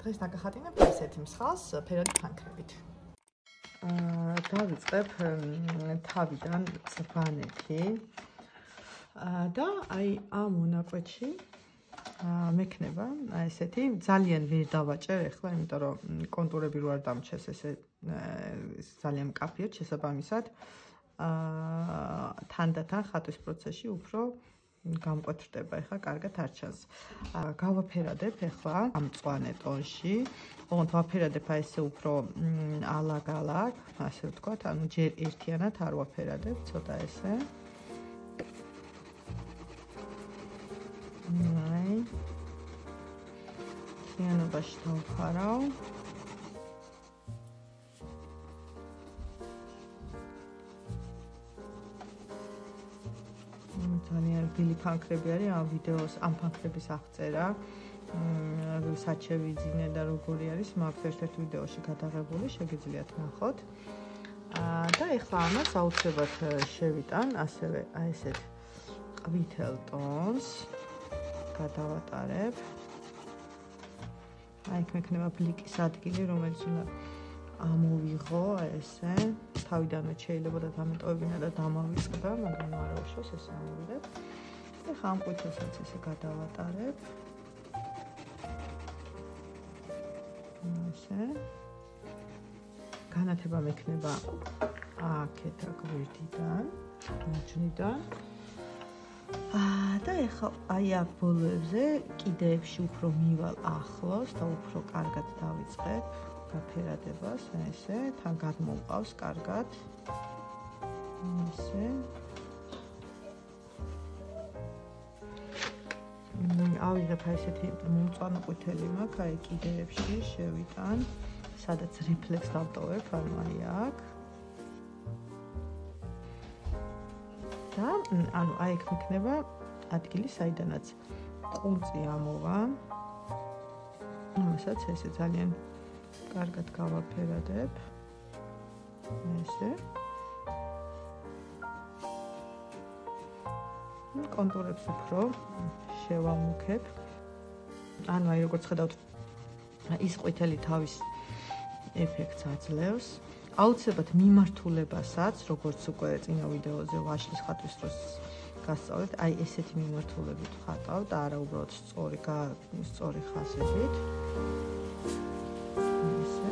დღეს დაგახატინებ ესეთი მსხალს ფერადი ფანქრებით. დავიწყებ თავიდან წვანეთი და აი ამ მონაკვეთში მექნება ესეთი ძალიან ვერ დავაჭერ ახლა, იმიტომ რომ კონტურები რო არ დამჩეს ესე ძალიან მკაფიოდ შესაბამისად თანდათან ხატვის პროცესში უფრო გამკვეთრდება, ეხლა კარგად არ ჩანს. გავაფერადებ ეხლა ამ მწვანე ტონში. ოღონდ ვაფერადებ აი ესე უფრო ალაგ-ალაგ, ასე ვთქვათ, ანუ ჯერ ერთიანად არ ვაფერადებ, ცოტა ესე. აი. მთლიანობაში დავხარავ. ძალიან რბილი ფანქრები არის ამ ვიდეოს, ამ ფანქრების აღწერა. საჩევიძინე და როგორი არის, მაქვს ერთ-ერთ ვიდეოში გადაღებული, შეგიძლიათ ნახოთ. და ეხლა ამას აუცილებლად შევიტან ასევე აი ესეთ ყვითელ ტონს გადავატარებ. აი იქ მექნება ბლიკის ადგილი, რომელიც უნდა ამოვიღო ესე. თავიდანვე შეიძლება და დამეტოვებინა და დამავიწყდა, მაგრამ არ უშავს ესე ამოვიდებ. ეხლა ამ ყვითელსაც ესე გადავატარებ. ასე. განათება მექნება აქეთ გვერდიდან, მოჩნიდან. და ეხლა აი აქ ბოლოებზე კიდეებში უფრო მივალ ახლოს და უფრო კარგად დავიწყებ გაფერადებას, ესე, თან გადმოვყავს კარგად. ესე. ავიღებ აი ესეთი მომწვანო ყვითელი მაქვს, აი კიდეებში შევიტან, სადაც რეფლექს დავტოვებ, ანუ აი აქ. და ანუ აი იქ მექნება ადგილი, საიდანაც ყუნწი ამოვა. ამასაც ესე ძალიან კარგად გავაფერადებ. ესე. კონტურებს უფრო შევამუქებ. ანუ აი როგორც ხედავთ, ის ყვითელი თავის ეფექტს აძლევს. აუცილებლად მიმართულებასაც, როგორც უკვე წინა ვიდეოზე ვაშლის ხატვის დროს გასწავლეთ, აი ესეთი მიმართულებით ვხატავ და არა უბრალოდ სწორი ხაზებით. ესე.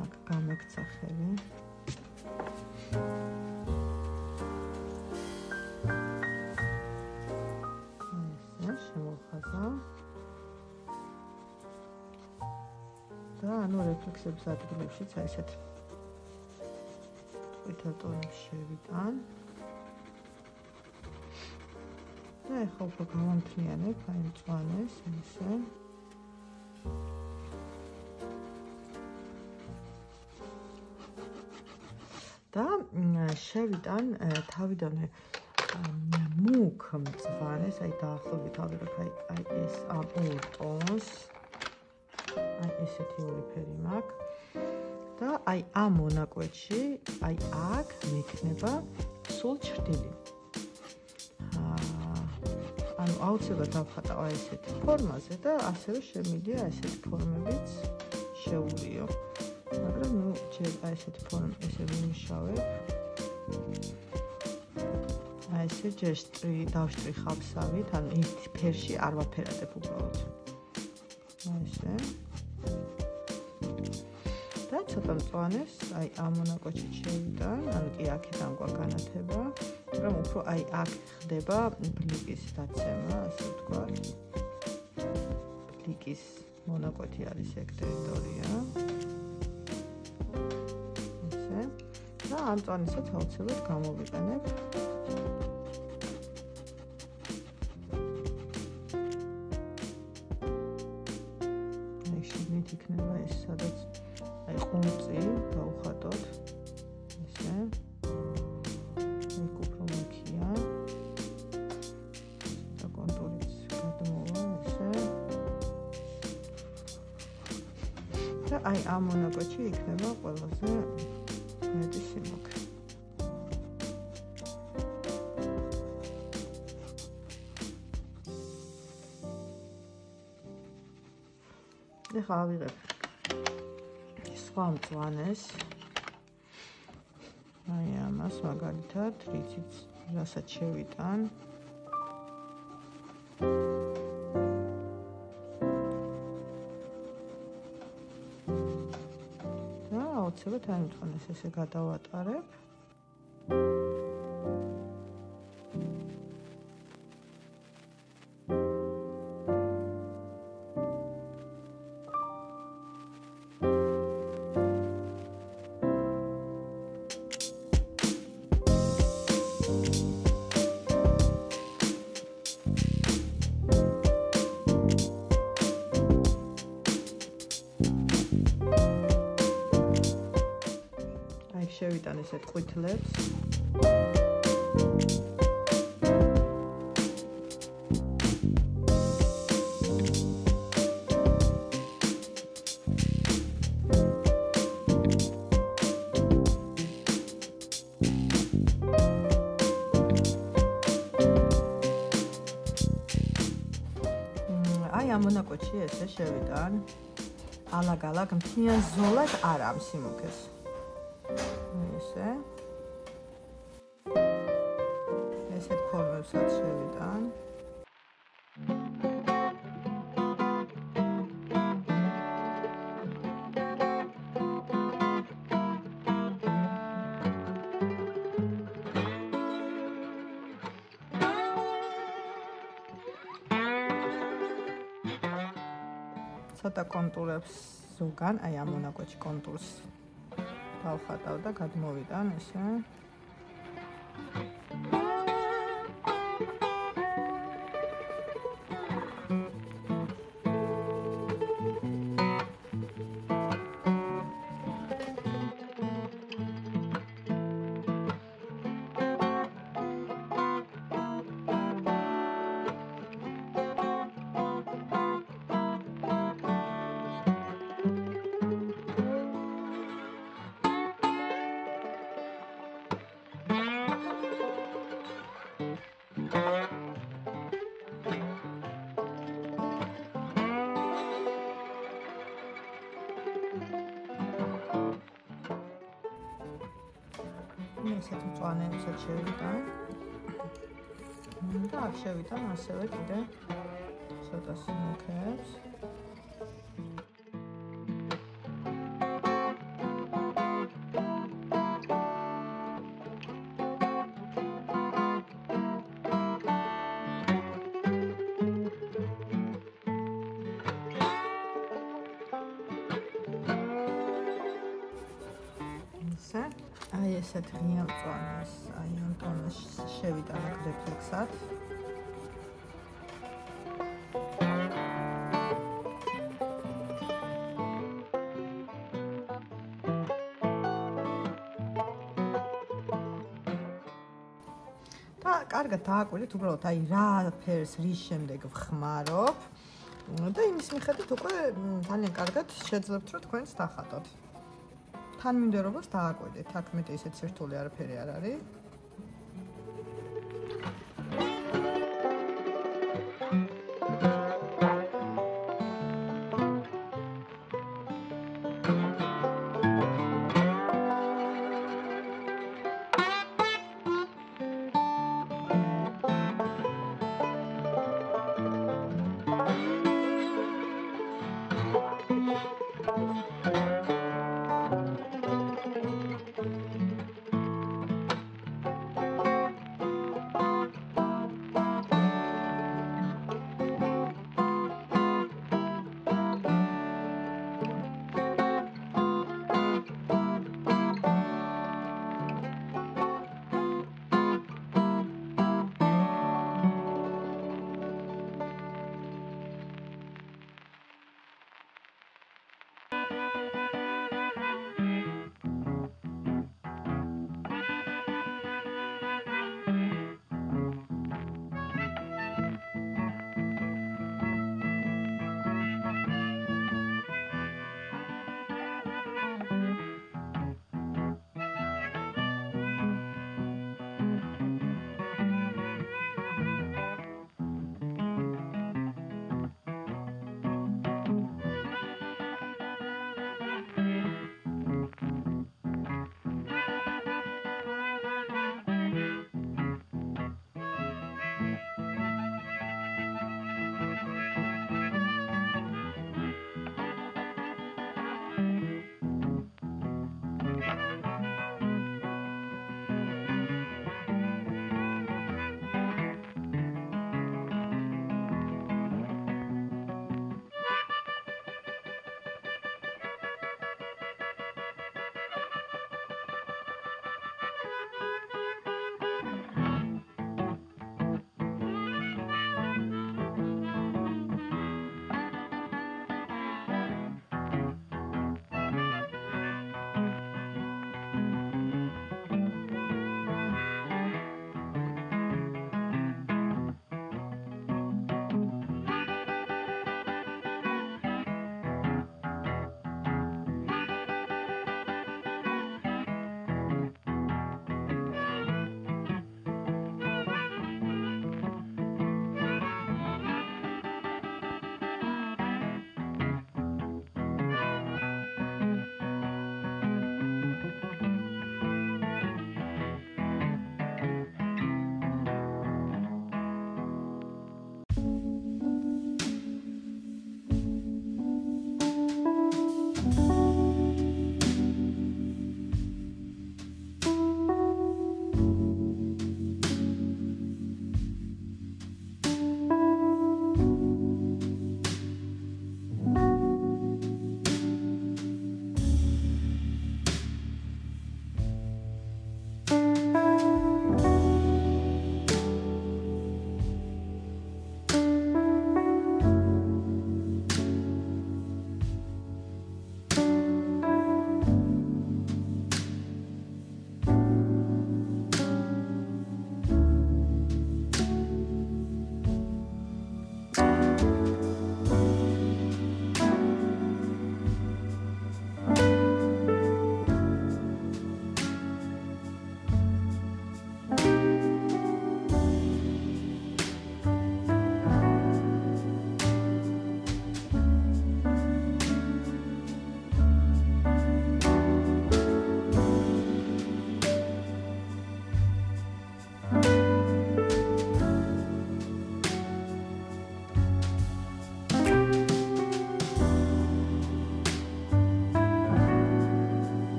აქ გამექცა ხელი. და ანუ რეფლექსების ადგილებშიც აი ესეთ ყვითელ ტონებს შევიტან. და ეხლა უფრო გავამთლიანებ აი მწვანეს, ესე. და შევიტან თავიდანვე მუქ მწვანეს, აი დაახლოებით ავიღებ აი ეს ამ ორ ტონს. აი ესეთი ორი ფერი მაქვს. და აი ამ მონაკვეთში, აი აქ მექნება სულ ჩრდილი. ანუ აუცილებლად დავხატავ აი ესეთი ფორმაზე და ასევე შემიძლია ესეთი ფორმებიც შეუვლიო. მაგრამ ნუ ჯერ აი ესეთი ფორმა ესე ვიმუშავებ. აი ესე ჯერ დავშტრიხავ სავით, ანუ ერთ ფერში არ ვაფერადებ უბრალოდ. აი ესე. და ცოტა მწვანეს, აი ამ მონაკვეთში შევიტან, ანუ კი აქედან გვაგანათება, მაგრამ უფრო აი აქ ხდება ბლიკის დაცემა, ასე ვთქვათ. ბლიკის მონაკვეთი არის ეგ ტერიტორია. ესე. და ამ მწვანესაც აუცილებლად გამოვიყენებ. აი შეგნით იქნება ეს, სადაც აი ყუნწი გავხატოთ. ესე. იქ უფრო მუქია. და კონტურიც გადმოვა, ესე. და აი ამ მონაკვეთში იქნება ყველაზე მეტი სიმოქე. ეხლა ავიღებ სხვა მწვანეს. აი ამას მაგალითად, რიციც რასაც შევიტან. და აუცილებლად აი მწვანეს ესე გადავატარებ. შევიტან ესეთ ყვითლებს. აი ამ მონაკვეთში ესე შევიტან ალაგ-ალაგ მთლიან ზოლად არ ამ სიმოქეს. ესე ესეთ ფორმებსაც შევიტან. ცოტა კონტურებს ზოგან, აი ამ მონაკვეთში კონტურს დავხატავ და გადმოვიტან ესე. ესეთ მწვანეებსაც შევიტან. და აქ შევიტან ასევე კიდე ცოტა სიმოქეებს. აი ესეთ ღია მწვანეს, აი ამ ტონას შევიტან აქ რეფლექსად. და კარგად დააკვირდით უბრალოდ აი რა ფერს რის შემდეგ ვხმარობ და იმის მიხედვით უკვე ძალიან კარგად შეძლებთ რომ თქვენს დახატოთ. თანმიმდევრობას დააკვირდით, აქ მეტი ისეთ სირთულე არაფერი არ არის.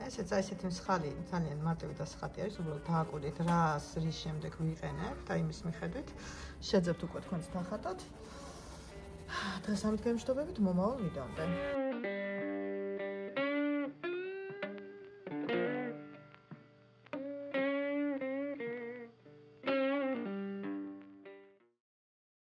ესეც აი ესეთი მსხალი ძალიან მარტივი და სხატი არის, უბრალოდ დააკვირდით რას რის შემდეგ ვიყენებთ, აი იმის მიხედვით შეძებთ უკვე თქვენს ნახატად. დღეს ამით გამშვიდობებით მომავალ ვიდეომდე.